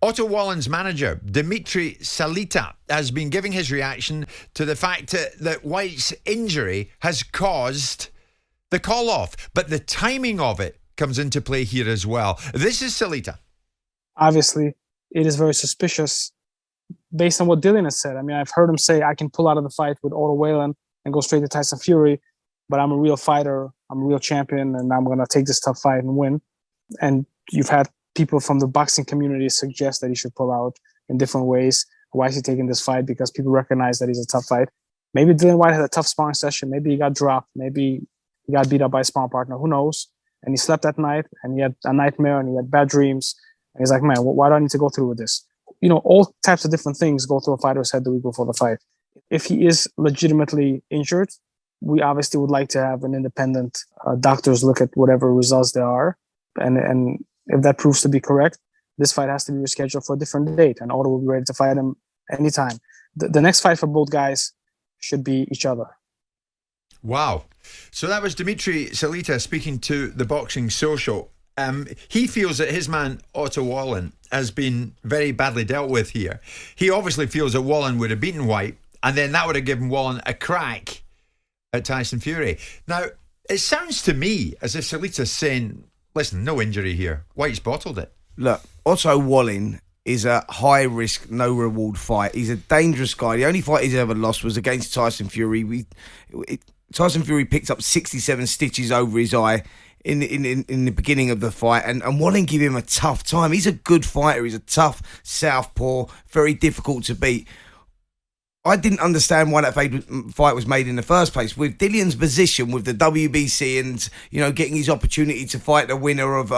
Otto Wallin's manager, Dimitri Salita, has been giving his reaction to the fact that Whyte's injury has caused the call-off. But the timing of it comes into play here as well. This is Salita. Obviously, it is very suspicious based on what Dillian has said. I mean, I've heard him say, I can pull out of the fight with Otto Wallin and go straight to Tyson Fury, but I'm a real fighter, I'm a real champion, and I'm going to take this tough fight and win. And you've had people from the boxing community suggest that he should pull out in different ways. Why is he taking this fight? Because people recognize that he's a tough fight. Maybe Dillian Whyte had a tough sparring session. Maybe he got dropped. Maybe he got beat up by a sparring partner. Who knows? And he slept that night, and he had a nightmare, and he had bad dreams. And he's like, man, why do I need to go through with this? You know, all types of different things go through a fighter's head the week before the fight. If he is legitimately injured, we obviously would like to have an independent doctors look at whatever results there are. And if that proves to be correct, this fight has to be rescheduled for a different date, and Otto will be ready to fight him anytime. The next fight for both guys should be each other. Wow. So that was Dimitri Salita speaking to the Boxing Social. He feels that his man, Otto Wallin, has been very badly dealt with here. He obviously feels that Wallin would have beaten Whyte, and then that would have given Wallin a crack at Tyson Fury. Now, it sounds to me as if Salita's saying, listen, no injury here. Whyte's bottled it. Look, Otto Wallin is a high-risk, no-reward fight. He's a dangerous guy. The only fight he's ever lost was against Tyson Fury. Tyson Fury picked up 67 stitches over his eye in the beginning of the fight, and Wallin gave him a tough time. He's a good fighter. He's a tough southpaw, very difficult to beat. I didn't understand why that fight was made in the first place. With Dillian's position with the WBC and, you know, getting his opportunity to fight the winner of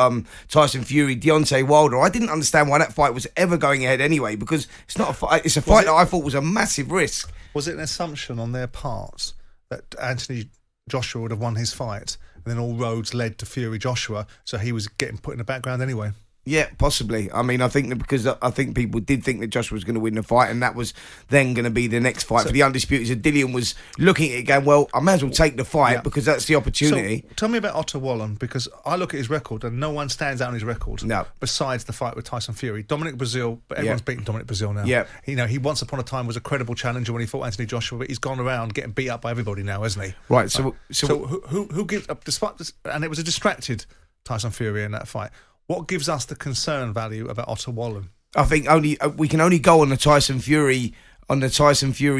Tyson Fury, Deontay Wilder, I didn't understand why that fight was ever going ahead anyway, because it's not a fight. It's a fight that I thought was a massive risk. Was it an assumption on their parts that Anthony Joshua would have won his fight, and then all roads led to Fury Joshua, so he was getting put in the background anyway? Yeah, possibly. I mean, I think that because I think people did think that Joshua was going to win the fight, and that was then going to be the next fight for the Undisputed. So Dillian was looking at it going, well, I may as well take the fight because that's the opportunity. So tell me about Otto Wallin, because I look at his record and no one stands out on his record besides the fight with Tyson Fury. Dominic Brazil, but everyone's beaten Dominic Brazil now. Yeah. You know, he once upon a time was a credible challenger when he fought Anthony Joshua, but he's gone around getting beat up by everybody now, hasn't he? Right. So who gives up, despite this, and it was a distracted Tyson Fury in that fight. What gives us the concern value about Otto Wallin? I think we can only go on the Tyson Fury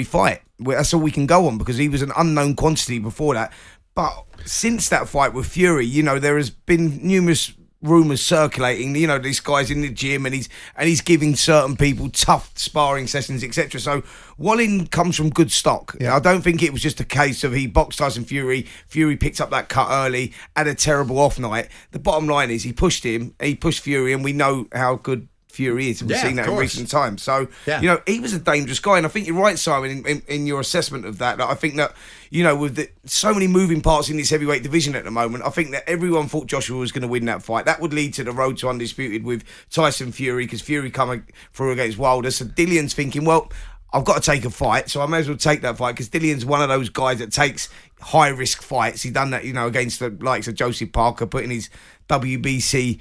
fight. That's all we can go on, because he was an unknown quantity before that. But since that fight with Fury, you know, there has been numerous rumours circulating. You know, this guy's in the gym and he's giving certain people tough sparring sessions, etc. So Wallin comes from good stock. Yeah. I don't think it was just a case of he boxed Tyson Fury. Fury picked up that cut early, had a terrible off night. The bottom line is he pushed Fury, and we know how good Fury is. We've seen that in recent times. So, you know, he was a dangerous guy. And I think you're right, Simon, in your assessment of that. I think that, you know, with so many moving parts in this heavyweight division at the moment, I think that everyone thought Joshua was going to win that fight. That would lead to the road to Undisputed with Tyson Fury, because Fury coming through against Wilder. So Dillian's thinking, well, I've got to take a fight, so I may as well take that fight, because Dillian's one of those guys that takes high-risk fights. He's done that, you know, against the likes of Joseph Parker, putting his WBC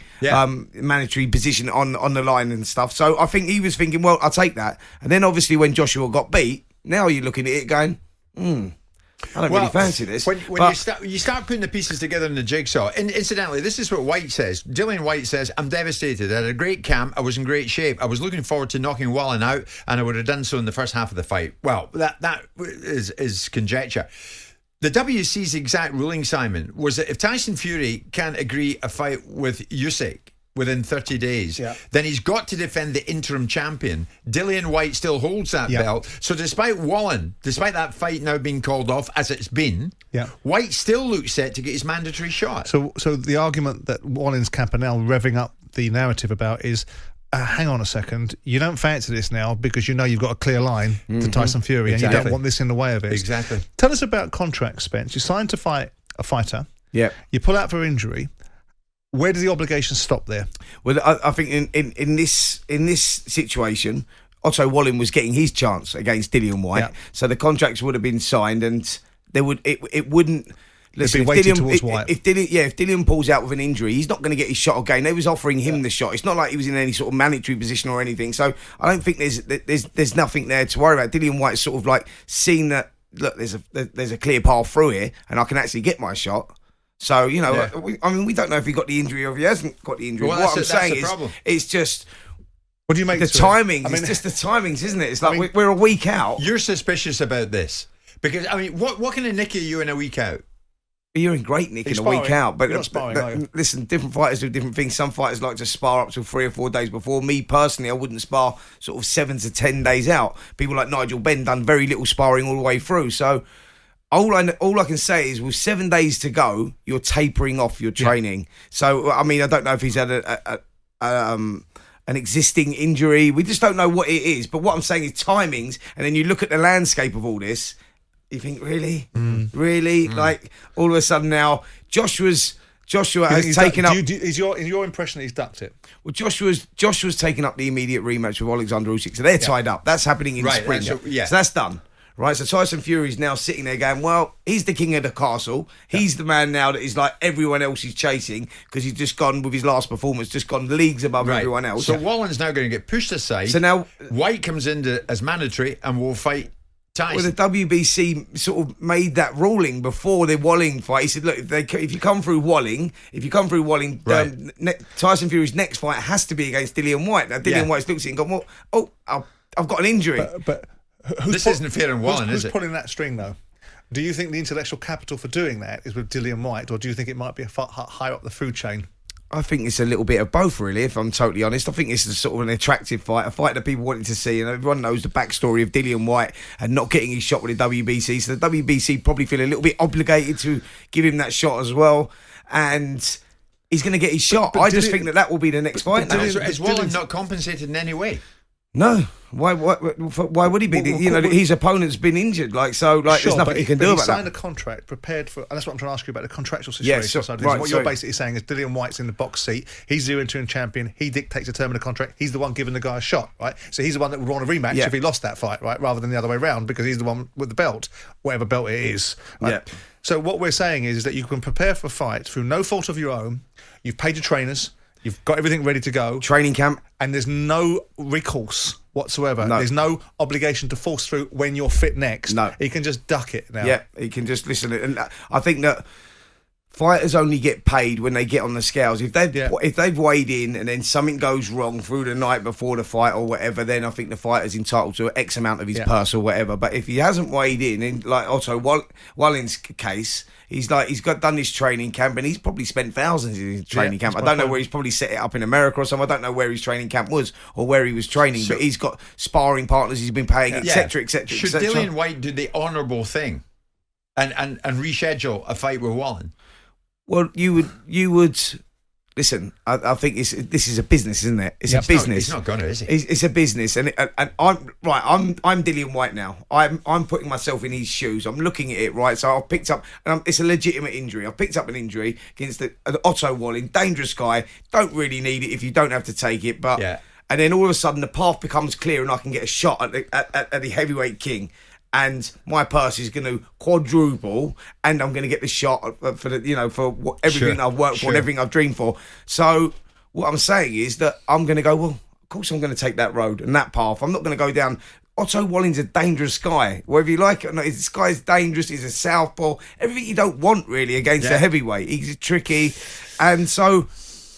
mandatory position on the line and stuff. So I think he was thinking, well, I'll take that. And then obviously when Joshua got beat, now you're looking at it going, I don't really fancy this. When you start putting the pieces together in the jigsaw, and incidentally, this is what Whyte says. Dillian Whyte says, I'm devastated. I had a great camp. I was in great shape. I was looking forward to knocking Wallin out, and I would have done so in the first half of the fight. Well, that is conjecture. The WC's exact ruling, Simon, was that if Tyson Fury can't agree a fight with Usyk within 30 days, then he's got to defend the interim champion. Dillian Whyte still holds that belt. So despite that fight now being called off, as it's been, Whyte still looks set to get his mandatory shot. So the argument that Wallin's camp are now revving up the narrative about is, hang on a second, you don't fancy this now because you know you've got a clear line to Tyson Fury and you don't want this in the way of it. Exactly. Tell us about contract, Spence. You signed to fight a fighter. Yeah. You pull out for injury. Where does the obligation stop there? Well, I think in this situation, Otto Wallin was getting his chance against Dillian Whyte, so the contracts would have been signed, and it wouldn't listen, be weighted towards Whyte. If Dillian pulls out with an injury, he's not going to get his shot again. They was offering him the shot. It's not like he was in any sort of mandatory position or anything. So I don't think there's nothing there to worry about. Dillian Whyte's sort of like seen that, look, there's a clear path through here, and I can actually get my shot. So, you know, we don't know if he got the injury or if he hasn't got the injury. Well, what I'm saying is, it's just... What do you make the timings? It's just the timings, isn't it? It's like we're a week out. You're suspicious about this because what can nick you in a week out? You're in great nick in a week out, but listen, different fighters do different things. Some fighters like to spar up to 3 or 4 days before. Me personally, I wouldn't spar sort of 7 to 10 days out. People like Nigel Benn done very little sparring all the way through. So all I can say is, with 7 days to go, you're tapering off your training. Yeah. So I mean, I don't know if he's had an existing injury. We just don't know what it is. But what I'm saying is timings, and then you look at the landscape of all this, you think, really? Like, all of a sudden now, Joshua has taken up... Is your impression that he's ducked it? Well, Joshua's taken up the immediate rematch with Alexander Usyk, so they're tied up. That's happening in spring. So that's done. Right, so Tyson Fury's now sitting there going, well, he's the king of the castle. He's the man now that is like everyone else is chasing, because he's just gone with his last performance, just gone leagues above everyone else. So Wallin's now going to get pushed aside. So now Whyte comes in as mandatory and will fight Tyson. Well, the WBC sort of made that ruling before the Wallin fight. He said, look, if you come through Wallin, Tyson Fury's next fight has to be against Dillian Whyte. Now, Dillian Whyte's looked at it and gone, well, I've got an injury. But this isn't fair and Wallin, is it? Who's pulling that string, though? Do you think the intellectual capital for doing that is with Dillian Whyte, or do you think it might be higher up the food chain? I think it's a little bit of both, really, if I'm totally honest. I think this is sort of an attractive fight, a fight that people wanted to see, and everyone knows the backstory of Dillian Whyte and not getting his shot with the WBC. So the WBC probably feel a little bit obligated to give him that shot as well, and he's going to get his shot. I just think that will be the next fight. Is Wallin not compensated in any way? No. Why would he be? His opponent's been injured. There's nothing he can do about that. He signed a contract prepared for, and that's what I'm trying to ask you about, the contractual situation. You're basically saying is Dillian Whyte's in the box seat. He's 0-2 champion. He dictates the term of the contract. He's the one giving the guy a shot, right? So he's the one that would want a rematch if he lost that fight, right? Rather than the other way around, because he's the one with the belt, whatever belt it is. Right? Yeah. So what we're saying is that you can prepare for a fight through no fault of your own. You've paid your trainers. You've got everything ready to go. Training camp. And there's no recourse whatsoever. No. There's no obligation to force through when you're fit next. No. He can just duck it now. Yeah, he can just listen. And I think that fighters only get paid when they get on the scales. If they've weighed in and then something goes wrong through the night before the fight or whatever, then I think the fighter's entitled to X amount of his purse or whatever. But if he hasn't weighed in like Otto Wallin's case, he's done this training camp, and he's probably spent thousands in his training camp. I don't know where he's probably set it up in America or something. I don't know where his training camp was or where he was training, but he's got sparring partners he's been paying, etc., etc. Should Dillian Whyte do the honourable thing and reschedule a fight with Wallin? Well, you would listen. I think this is a business, isn't it? It's a business. He's not going to, is he? It's a business, and I'm Dillian Whyte now. I'm putting myself in his shoes. I'm looking at it, right. So I've picked up, and it's a legitimate injury. I've picked up an injury against the Otto Wallin, dangerous guy. Don't really need it if you don't have to take it, but and then all of a sudden the path becomes clear, and I can get a shot at the heavyweight king. And my purse is going to quadruple, and I'm going to get the shot for everything I've worked for and everything I've dreamed for. So what I'm saying is that I'm going to go, well, of course I'm going to take that road and that path. I'm not going to go down. Otto Wallin's a dangerous guy, whether you like it or not. This guy's dangerous. He's a southpaw. Everything you don't want really against a heavyweight. He's tricky, and so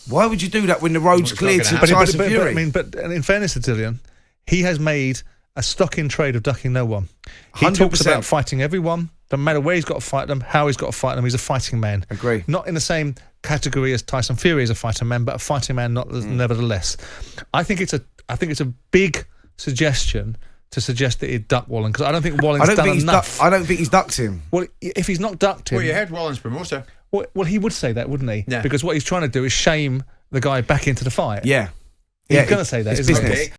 why would you do that when the road's clear to Tyson Fury? But in fairness to Dillian, he has made a stock in trade of ducking no one. He 100%. Talks about fighting everyone. Doesn't matter where he's got to fight them, how he's got to fight them. He's a fighting man. Agree. Not in the same category as Tyson Fury is a fighting man, but a fighting man nevertheless. I think it's a big suggestion to suggest that he'd duck Wallin, because I don't think Wallin's done enough. I don't think he's ducked him. Well, if he's not ducked him... Well, you heard Wallin's promoter. Well, he would say that, wouldn't he? Yeah. Because what he's trying to do is shame the guy back into the fight. Yeah. He's going to say that, isn't he?